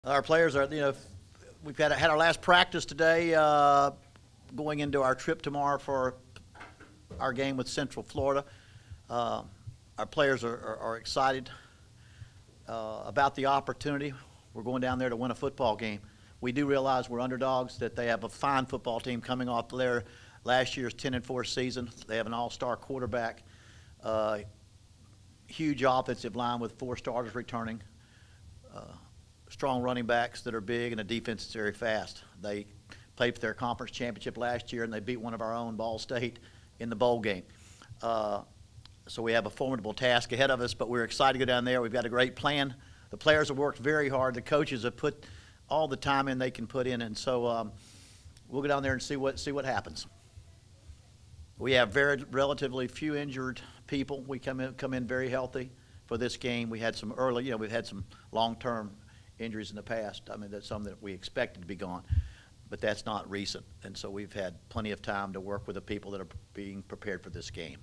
Our players are, we've had our last practice today, going into our trip tomorrow for our game with Central Florida. Our players are excited about the opportunity. We're going down there to win a football game. We do realize we're underdogs, that they have a fine football team coming off their last year's 10-4 season. They have an all-star quarterback, huge offensive line with 4 starters returning. Strong running backs that are big, and a defense that's very fast. They played for their conference championship last year, and they beat one of our own, Ball State, in the bowl game. So we have a formidable task ahead of us, but we're excited to go down there. We've got a great plan. The players have worked very hard. The coaches have put all the time in they can put in, and so we'll go down there and see what happens. We have relatively few injured people. We come in very healthy for this game. We had some early, we've had some long-term injuries in the past. I mean, that's some that we expected to be gone, but that's not recent. And so we've had plenty of time to work with the people that are being prepared for this game.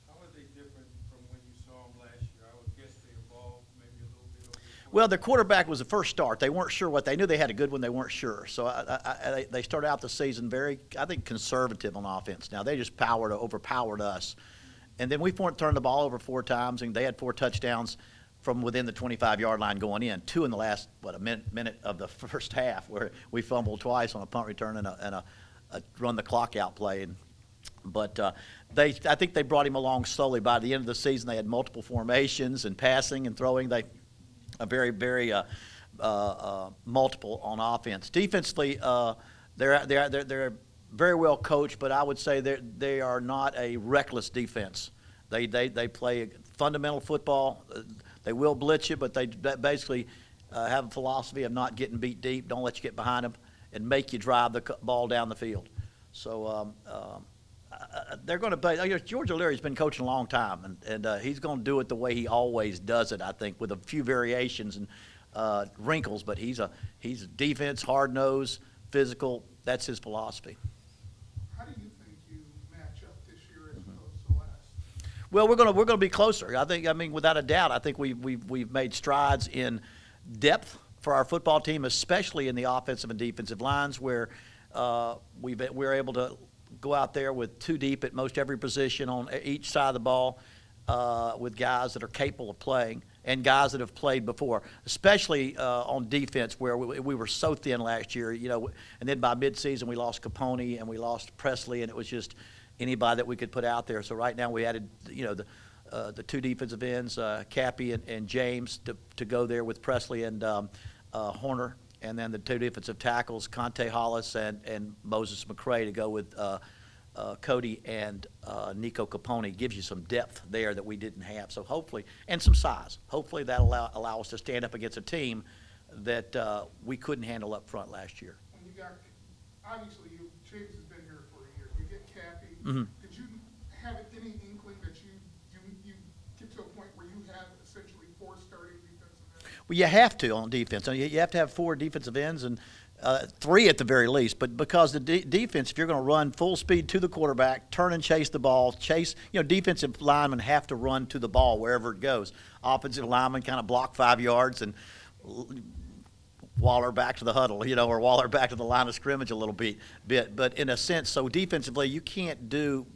How are they different from when you saw them last year? I would guess they evolved maybe a little bit over the course. Well, their quarterback was the first start. They weren't sure what they knew. They had a good one. They weren't sure. So they started out the season very, I think, conservative on offense. Now, they just overpowered us. And then we turned the ball over 4 times, and they had 4 touchdowns from within the 25-yard line going in, 2 in the last, a minute of the first half, where we fumbled twice on a punt return and a run the clock out play. But I think they brought him along slowly. By the end of the season, they had multiple formations and passing and throwing. They are very, very multiple on offense. Defensively, they're very well coached, but I would say they are not a reckless defense. They play fundamental football. They will blitz you, but they basically have a philosophy of not getting beat deep. Don't let you get behind them, and make you drive the ball down the field. So they're going to play. George O'Leary's been coaching a long time, and he's going to do it the way he always does it, I think, with a few variations and wrinkles. But he's a defense, hard-nosed, physical. That's his philosophy. How do you think you match up this year as opposed to last? Well, we're going to be closer. I mean, without a doubt, I think we've made strides in depth for our football team, especially in the offensive and defensive lines, where we're able to go out there with 2 deep at most every position on each side of the ball, with guys that are capable of playing and guys that have played before, especially on defense, where we were so thin last year, and then by midseason we lost Capone and we lost Presley, and it was just anybody that we could put out there. So right now we added, the 2 defensive ends, Cappy and James, to go there with Presley and Horner, and then the 2 defensive tackles, Conte Hollis and Moses McCray, to go with Cody and Nico Capone. Gives you some depth there that we didn't have. So hopefully, and some size. Hopefully that'll allow us to stand up against a team that we couldn't handle up front last year. When you got, obviously, James has been here for a year. You get Cappy. Mm-hmm. Did you have any inkling that you get to a point where you have essentially 4 starting defensive ends? Well, you have to on defense. You have to have 4 defensive ends, and 3 at the very least. But because the defense, if you're going to run full speed to the quarterback, turn and chase the ball, defensive linemen have to run to the ball wherever it goes. Offensive linemen kind of block 5 yards and waller back to the huddle, or waller back to the line of scrimmage a little bit. But in a sense, so defensively, you can't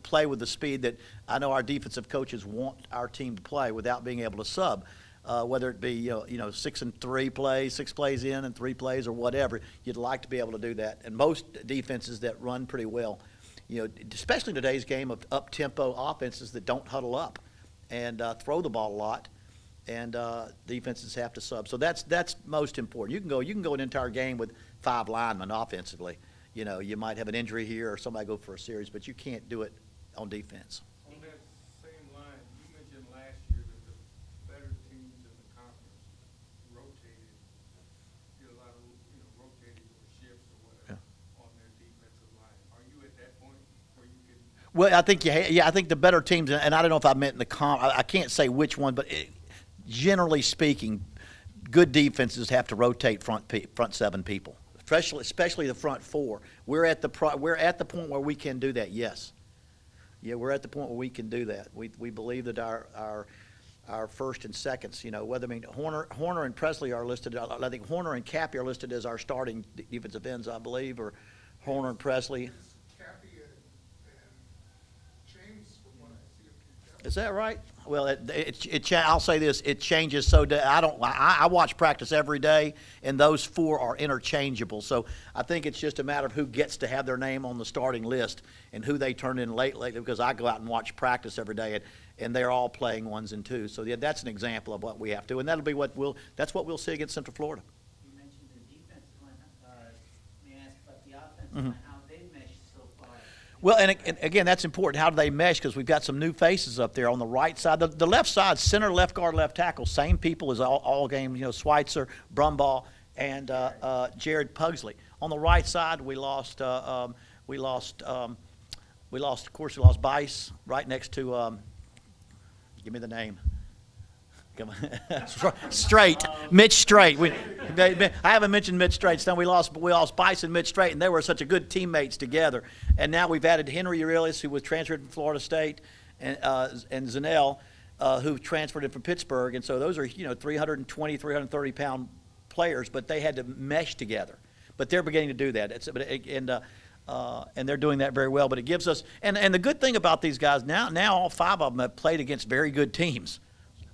play with the speed that I know our defensive coaches want our team to play without being able to sub. Whether it be 6 and 3 plays, 6 plays in and 3 plays, or whatever, you'd like to be able to do that. And most defenses that run pretty well, especially in today's game of up-tempo offenses that don't huddle up and throw the ball a lot, and defenses have to sub. So that's most important. You can go an entire game with 5 linemen offensively. You might have an injury here or somebody go for a series, but you can't do it on defense. On that same line, you mentioned last year that the better teams in the conference rotated, did a lot of rotating or shifts or whatever on their defensive line. Are you at that point where you can? Well, I think I think the better teams, and I don't know if I meant in the I can't say which one, but generally speaking, good defenses have to rotate front 7 people, especially the front 4. We're at the point where we can do that. Yes. Yeah, we're at the point where we can do that. We believe that our our first and seconds. You know, whether I mean Horner and Presley are listed. I think Horner and Cappy are listed as our starting defensive ends, I believe, or Horner and Presley. It's Cappy and James, from what I see of you. Is that right? Well, I'll say this: it changes. So I watch practice every day, and those four are interchangeable. So I think it's just a matter of who gets to have their name on the starting list and who they turn in lately. Because I go out and watch practice every day, and they're all playing ones and twos. So yeah, that's an example of what we have to, and that'll be that's what we'll see against Central Florida. You mentioned the defensive line. May I ask about the offensive Mm-hmm. line, how they meshed so far? Well, and again, that's important. How do they mesh? Because we've got some new faces up there on the right side. The left side, center, left guard, left tackle, same people as all game. You know, Schweitzer, Brumbaugh, and Jared Pugsley. On the right side, we lost. Of course, we lost Bice right next to. Give me the name. Come on. Straight, Mitch Straight. I haven't mentioned Mitch Straight. So we lost Bice and Mitch Straight, and they were such a good teammates together. And now we've added Henry Urilis, who was transferred from Florida State, and Zanell, who transferred in from Pittsburgh. And so those are 320, 330-pound players, but they had to mesh together. But they're beginning to do that. And they're doing that very well. But it gives us and the good thing about these guys now all five of them have played against very good teams.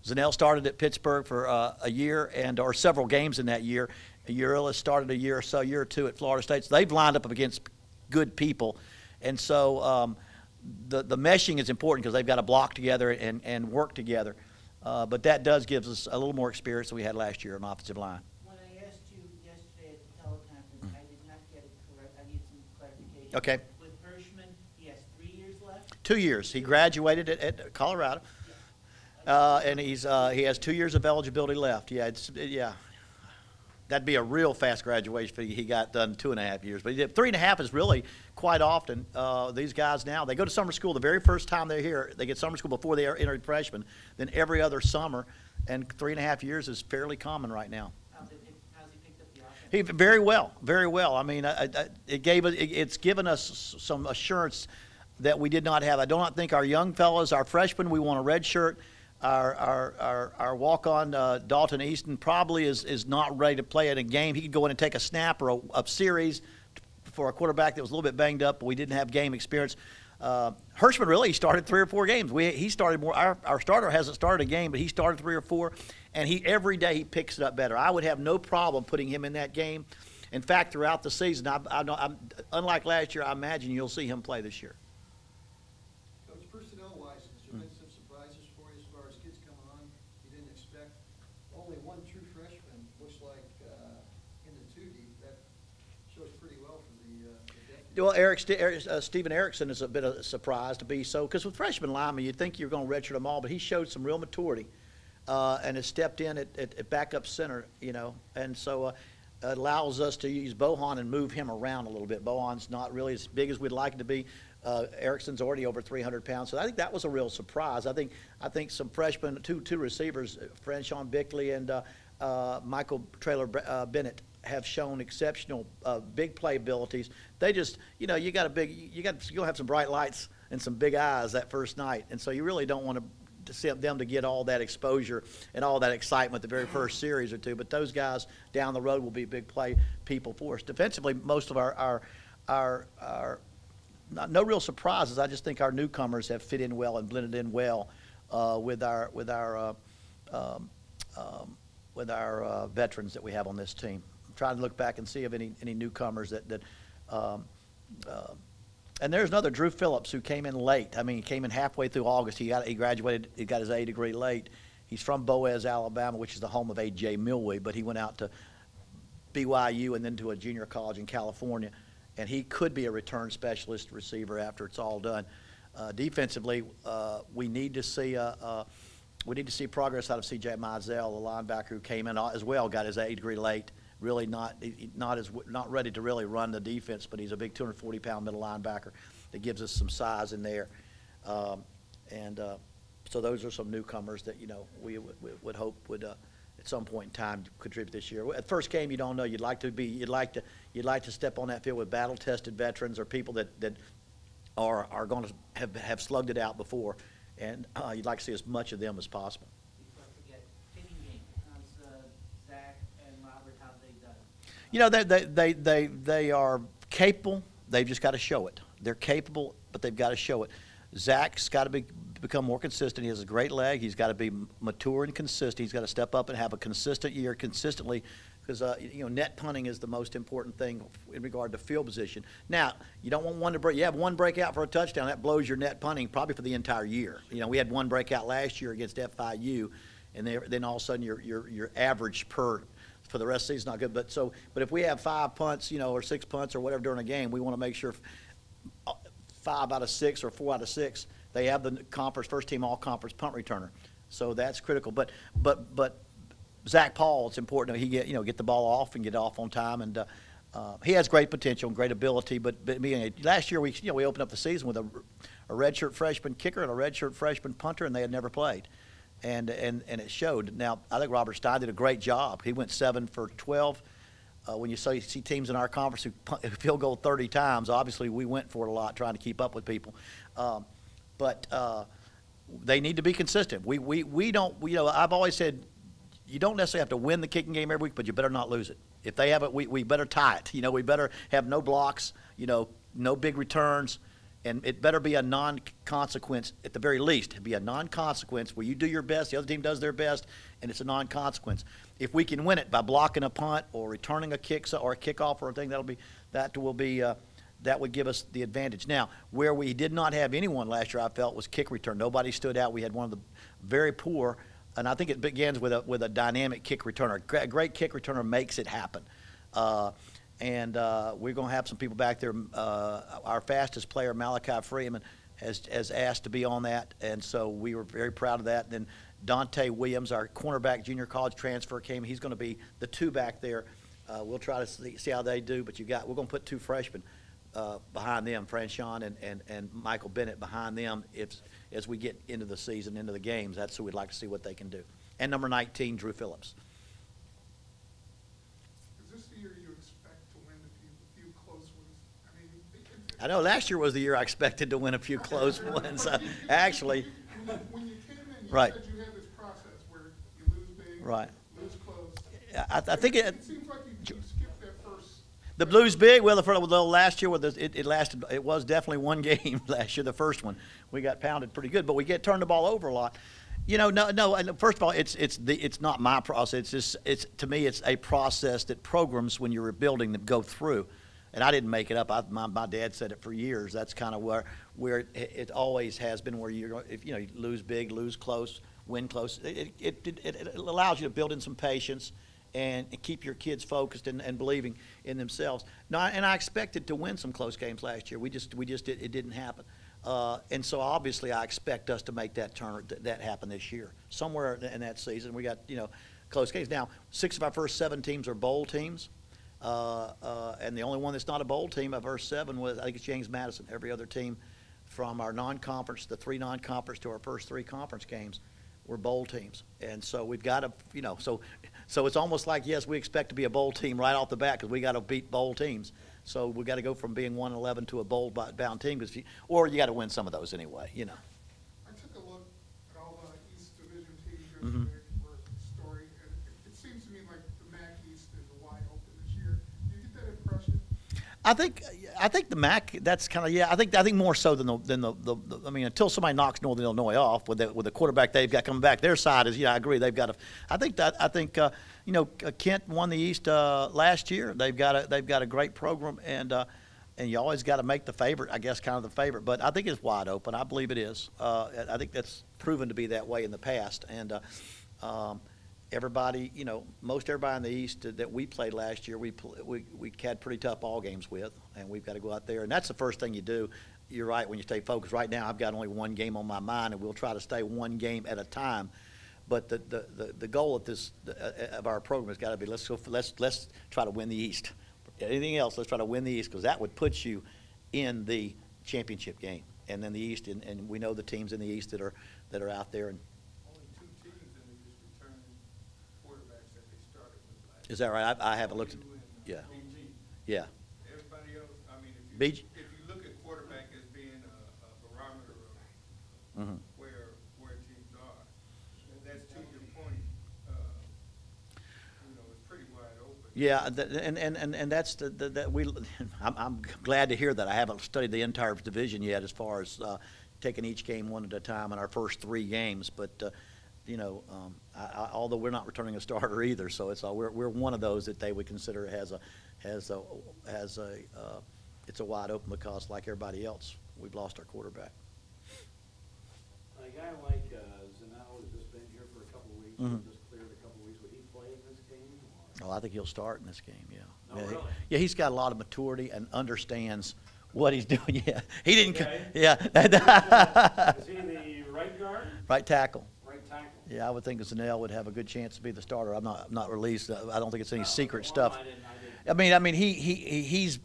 Zanell started at Pittsburgh for a year or several games in that year. Urilis started a year or two at Florida State. So they've lined up against good people. And so the meshing is important because they've got to block together and work together. But that does give us a little more experience than we had last year on offensive line. When I asked you yesterday at the teleconference, I did not get it correct. I need some clarification. Okay. With Hirschman, he has 3 years left? 2 years. He graduated at Colorado. And he has 2 years of eligibility left. Yeah, that'd be a real fast graduation fee. He got done 2.5 years, but he did 3.5 is really quite often. These guys now they go to summer school the very first time they're here. They get summer school before they enter freshman. Then every other summer, and 3.5 years is fairly common right now. How's he picked up the offense? He very well. I mean, it's given us some assurance that we did not have. I do not think our young fellas, our freshmen, we want a red shirt. Our walk-on Dalton Easton probably is not ready to play in a game. He could go in and take a snap or a series for a quarterback that was a little bit banged up, but we didn't have game experience. Hirschman really started 3 or 4 games. He started more. Our starter hasn't started a game, but he started 3 or 4, and every day he picks it up better. I would have no problem putting him in that game. In fact, throughout the season, unlike last year, I imagine you'll see him play this year. Coach, personnel-wise, has there been some surprises for you as far as kids coming on you didn't expect? Only one true freshman, looks like, in the 2 deep. That shows pretty well for the depth. Well, Steven Erickson is a bit of a surprise to be so, because with freshman linemen, you'd think you're going to redshirt them all, but he showed some real maturity and has stepped in at backup center, and so it allows us to use Bohan and move him around a little bit. Bohan's not really as big as we'd like him to be. Erickson's already over 300 pounds, so I think that was a real surprise. I think some freshmen, two receivers, Franchon Bickley and Michael Traylor Bennett, have shown exceptional big play abilities. They just, you'll have some bright lights and some big eyes that first night, and so you really don't want to see them to get all that exposure and all that excitement the very first series or two. But those guys down the road will be big play people for us. Defensively, most of our no real surprises. I just think our newcomers have fit in well and blended in well with our veterans that we have on this team. I'm trying to look back and see if any newcomers and there's another Drew Phillips who came in late. I mean, he came in halfway through August. He graduated. He got his A degree late. He's from Boaz, Alabama, which is the home of A.J. Milwee, but he went out to BYU and then to a junior college in California. And he could be a return specialist receiver after it's all done. Defensively, we need to see progress out of C.J. Mizell, the linebacker who came in as well, got his A degree late. Really not ready to really run the defense, but he's a big 240-pound middle linebacker that gives us some size in there. So those are some newcomers that we would hope would at some point in time contribute this year. At first game, you don't know. You'd like to step on that field with battle-tested veterans or people that are going to have slugged it out before, and you'd like to see as much of them as possible. You know, they are capable. They've just got to show it. They're capable, but they've got to show it. Zach's got to become more consistent. He has a great leg. He's got to be mature and consistent. He's got to step up and have a consistent year consistently, because you know, net punting is the most important thing in regard to field position. Now, you don't want one to break. You have one breakout for a touchdown, that blows your net punting probably for the entire year. You know, we had one breakout last year against FIU, and then all of a sudden your average per for the rest of the season is not good. But if we have 5 punts, you know, or 6 punts or whatever during a game, we want to make sure 5 out of 6 or 4 out of 6 they have the conference first team all conference punt returner. So that's critical. But Zach Paul, it's important that he get the ball off and get it off on time, and he has great potential and great ability. But last year we opened up the season with a redshirt freshman kicker and a redshirt freshman punter, and they had never played, and it showed. Now I think Robert Stein did a great job. He went 7 for 12. When you see teams in our conference who field goal 30 times, obviously we went for it a lot trying to keep up with people. But they need to be consistent. We don't. I've always said, you don't necessarily have to win the kicking game every week, but you better not lose it. If they have it, we better tie it. We better have no blocks, no big returns, and it better be a non-consequence at the very least. It'd be a non-consequence where you do your best, the other team does their best, and it's a non-consequence. If we can win it by blocking a punt or returning a kick or a kickoff or a thing, that would give us the advantage. Now, where we did not have anyone last year, I felt, was kick return. Nobody stood out. We had one of the very poor. And I think it begins with a dynamic kick returner. A great kick returner makes it happen. And we're going to have some people back there. Our fastest player, Malachi Freeman, has asked to be on that, and so we were very proud of that. And then Dante Williams, our cornerback, junior college transfer, came. He's going to be the 2 back there. We'll try to see how they do, but we're going to put 2 freshmen behind them, Franchon and Michael Bennett behind them as we get into the season, into the games. That's who we'd like to see what they can do. And number 19, Drew Phillips. Is this the year you expect to win a few close ones? I mean, I know last year was the year I expected to win a few close ones. Actually, when you came in, you right. said you had this process where you lose big, right. lose close. I think it seems like you skipped that first. The Blues big. Well, last year it lasted. It was definitely one game last year. The first one we got pounded pretty good, but we turned the ball over a lot. No. And first of all, it's not my process. To me, it's a process that programs when you're rebuilding them go through. And I didn't make it up. My dad said it for years. That's kind of where it always has been. Where if you lose big, lose close, win close. It allows you to build in some patience and keep your kids focused and believing in themselves. And I expected to win some close games last year. It didn't happen. And so obviously I expect us to make that happen this year. Somewhere in that season we got close games. Now 6 of our first 7 teams are bowl teams. And the only one that's not a bowl team of our 7 was, I think it's James Madison. Every other team from our non-conference, the 3 non-conference to our first 3 conference games were bowl teams. And so we've got to, so it's almost like, yes, we expect to be a bowl team right off the bat because we got to beat bowl teams. So we've got to go from being 1-11 to a bowl-bound team, or you got to win some of those anyway, I took a look at all the East Division teams Mm-hmm. yesterday for a story, and it seems to me like the MAC East is wide open this year. Do you get that impression? I think the MAC. That's kind of I think more so than the. I mean, until somebody knocks Northern Illinois off with the quarterback they've got coming back, their side is I agree they've got to. I think Kent won the East last year. They've got a great program and you always got to make the favorite. I guess kind of the favorite, but I think it's wide open. I believe it is. I think that's proven to be that way in the past and. Everybody, most everybody in the East that we played last year, we had pretty tough ball games with, and we've got to go out there, and that's the first thing you do. You're right when you stay focused. Right now, I've got only one game on my mind, and we'll try to stay one game at a time. But the goal of our program has got to be let's try to win the East. Anything else, let's try to win the East because that would put you in the championship game, and then the East, and we know the teams in the East that are out there and. Is that right? I haven't looked at yeah. Yeah. Everybody else, I mean, BG? if you look at quarterback as being a barometer of where teams are, and that's to your point, it's pretty wide open. Yeah, and that's that we. I'm glad to hear that. I haven't studied the entire division yet, as far as taking each game one at a time in our first 3 games. But you know, although we're not returning a starter either, so it's we're one of those that they would consider has a it's a wide open, because like everybody else, we've lost our quarterback. A guy like Zanello has just been here for a couple of weeks, Mhm. just cleared a couple of weeks. Would he play in this game? Or? Oh, I think he'll start in this game. Yeah. Oh, Yeah, really? yeah, he's got a lot of maturity and understands what he's doing. Yeah, he didn't. Okay. Yeah. Is he the right guard? Right tackle. Right tackle? Yeah, I would think Zanell would have a good chance to be the starter. I'm not released. I don't think it's any No, secret well, stuff. I didn't. I mean, he's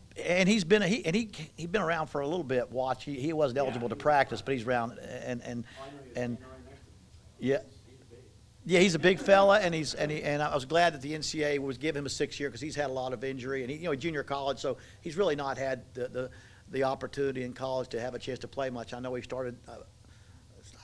been around for a little bit. Watch, he wasn't Yeah, eligible to he was practice, around. but he's around and Oh, I know he was and standing right next to me. yeah. He's big. Yeah, he's a big fella, and I was glad that the NCAA was giving him a 6 year, because he's had a lot of injury, and he junior college, so he's really not had the opportunity in college to have a chance to play much. I know he started. I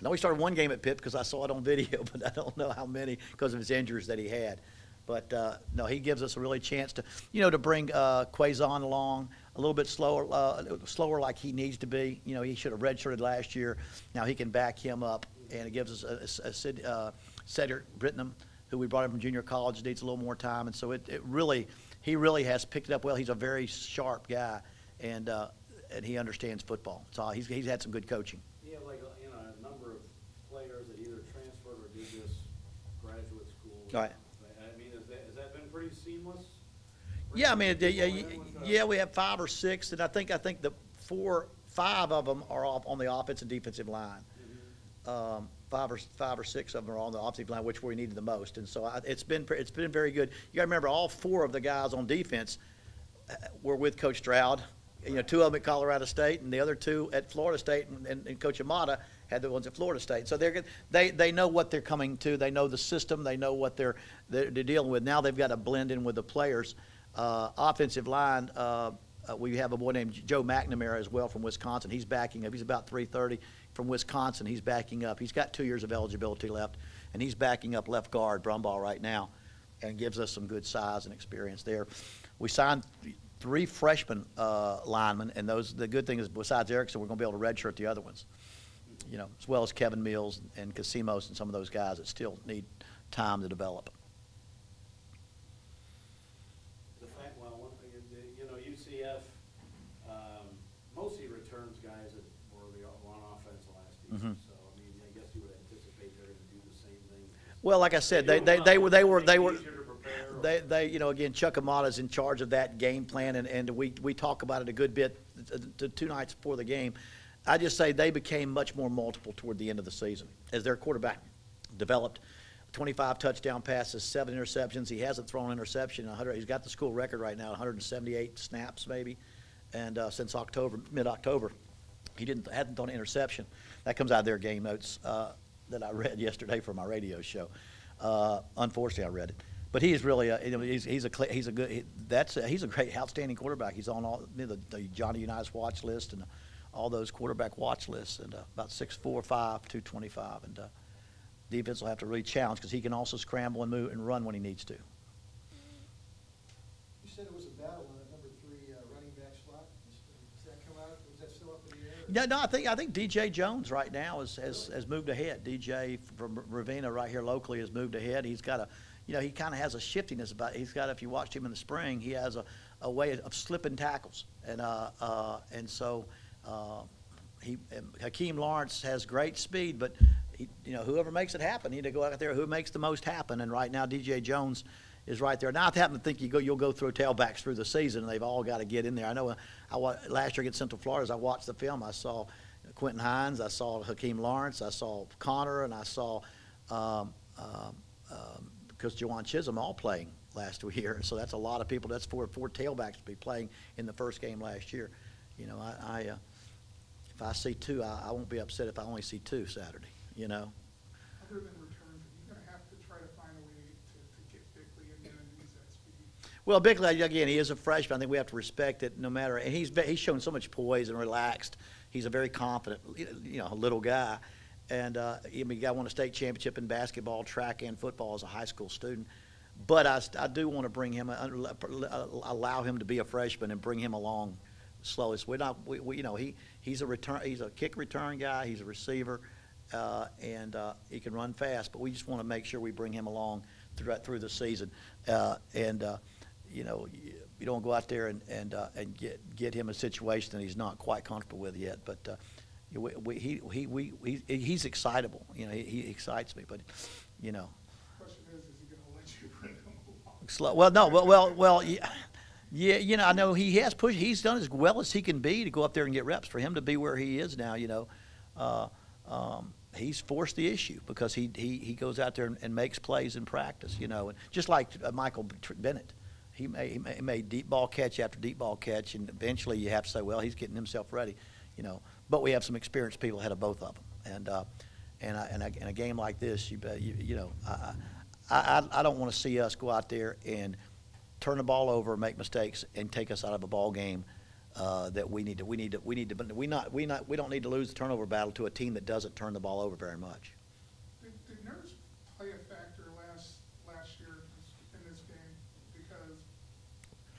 know he started 1 game at Pitt because I saw it on video, but I don't know how many because of his injuries that he had. But no, he gives us a really chance to, to bring Quazon along a little bit slower like he needs to be. He should have redshirted last year. Now he can back him up, and it gives us Cedric Brittenham, who we brought in from junior college, needs a little more time, and so he really has picked it up well. He's a very sharp guy, and he understands football. So he's had some good coaching. You have a number of players that either transferred or did this graduate school. Right. I mean, has that been pretty seamless? Yeah, I mean, People in with, we have 5 or 6, and I think the 5 of them are off on the offensive and defensive line. 5 or 6 of them are on the offensive line, which we needed the most, and so it's been very good. You got to remember, all 4 of the guys on defense were with Coach Stroud. 2 of them at Colorado State, and the other 2 at Florida State, and Coach Amata had the ones at Florida State. So they know what they're coming to. They know the system. They know what they're dealing with. Now they've got to blend in with the players. Offensive line, we have a boy named Joe McNamara as well from Wisconsin. He's backing up. He's about 330 from Wisconsin. He's backing up. He's got 2 years of eligibility left, and he's backing up left guard Brumbaugh right now, and gives us some good size and experience there. We signed 3 freshman linemen, and the good thing is, besides Erickson, we're going to be able to redshirt the other ones, as well as Kevin Mills and Casimos and some of those guys that still need time to develop. The fact, UCF mostly returns guys that were on offense last season. So I mean, I guess you would anticipate they're going to do the same thing. Well, like I said, they were. Again, Chuck Amata's in charge of that game plan, and we talk about it a good bit 2 nights before the game. I just say they became much more multiple toward the end of the season as their quarterback developed. 25 touchdown passes, 7 interceptions. He hasn't thrown an interception. He's got the school record right now, 178 snaps maybe, and since mid-October, he hadn't thrown an interception. That comes out of their game notes that I read yesterday for my radio show. Unfortunately, I read it. But he's really he's a great, outstanding quarterback. He's on all the Johnny Unitas watch list and all those quarterback watch lists, and about 6'4", 5', 225, and defense will have to really challenge, because he can also scramble and move and run when he needs to. You said it was a battle on the number 3 running back slot. Does that come out? Was that still up in the air? No, I think DJ Jones right now has moved ahead. DJ from Ravenna right here locally has moved ahead. He's got he kind of has a shiftiness about it. He's got, if you watched him in the spring, he has a way of slipping tackles, and so Hakeem Lawrence has great speed, but whoever makes it happen, you need to go out there who makes the most happen. And right now, DJ Jones is right there. Now I happen to think you'll go through tailbacks through the season, and they've all got to get in there. I know last year against Central Florida, as I watched the film, I saw Quentin Hines, I saw Hakeem Lawrence, I saw Connor, and I saw because Jawan Chisholm all playing last year. So that's a lot of people. That's 4 tailbacks to be playing in the first game last year. If I see 2, I won't be upset if I only see 2 Saturday. Other than returns, are you going to have to try to find a way to get Bickley in there and use that speed? Well, Bickley, again, he is a freshman. I think we have to respect it no matter. And he's shown so much poise and relaxed. He's a very confident, little guy. And he won a state championship in basketball, track, and football as a high school student. But I do want to bring him, allow him to be a freshman and bring him along slowly. So we, you know, he's a kick return guy, he's a receiver, and he can run fast, but we just want to make sure we bring him along through the season. You know, you don't go out there and get him a situation that he's not quite comfortable with yet. But he's excitable. You know, he excites me. But you know, Question is he gonna let you bring him along? slow. Well, no. Well. Yeah. You know, I know he has pushed. He's done as well as he can be to go up there and get reps. For him to be where he is now, you know, he's forced the issue because he goes out there and makes plays in practice. You know, and just like Michael Bennett. He made deep ball catch after deep ball catch, and eventually you have to say, well, he's getting himself ready, you know. But we have some experienced people ahead of both of them, and in a game like this, you know, I don't want to see us go out there and turn the ball over, make mistakes, and take us out of a ball game that we don't need to lose the turnover battle to a team that doesn't turn the ball over very much. Did nerves play a factor last year in this game? Because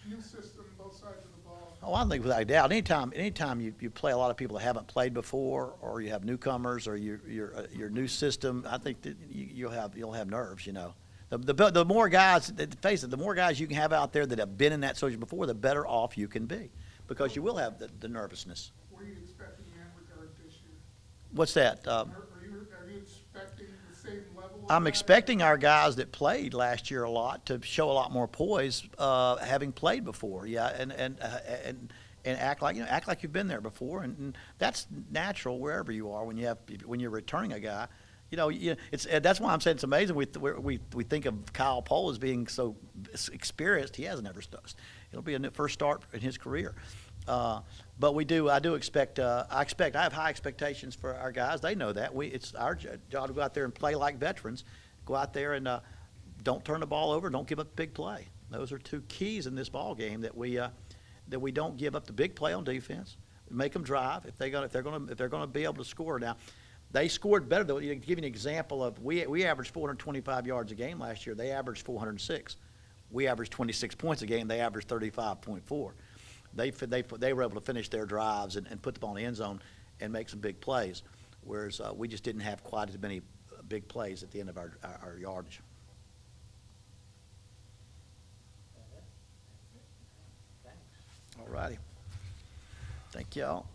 new system, both sides of the ball. Oh, I think without a doubt. Anytime you play a lot of people that haven't played before, or you have newcomers, or your new system, I think that you'll have nerves. You know, the more guys, face it, the more guys you can have out there that have been in that situation before, the better off you can be, because you will have the nervousness. What are you expecting in that regard this year? What's that? Are you expecting the same level? Of I'm guys? expecting our guys that played last year a lot to show a lot more poise, having played before, yeah, and act like you've been there before, and that's natural wherever you are when you're returning a guy. You know, that's why I'm saying it's amazing. We think of Kyle Pohl as being so experienced. He hasn't ever started. It'll be a first start in his career. But I have high expectations for our guys. They know that. It's our job to go out there and play like veterans. Go out there and don't turn the ball over. Don't give up a big play. Those are two keys in this ball game that we don't give up the big play on defense. Make them drive if they're going to be able to score. Now, they scored better though. To give you an example of we averaged 425 yards a game last year. They averaged 406. We averaged 26 points a game. They averaged 35.4. They were able to finish their drives and put the ball in the end zone and make some big plays, whereas we just didn't have quite as many big plays at the end of our yardage. All righty. Thank y'all.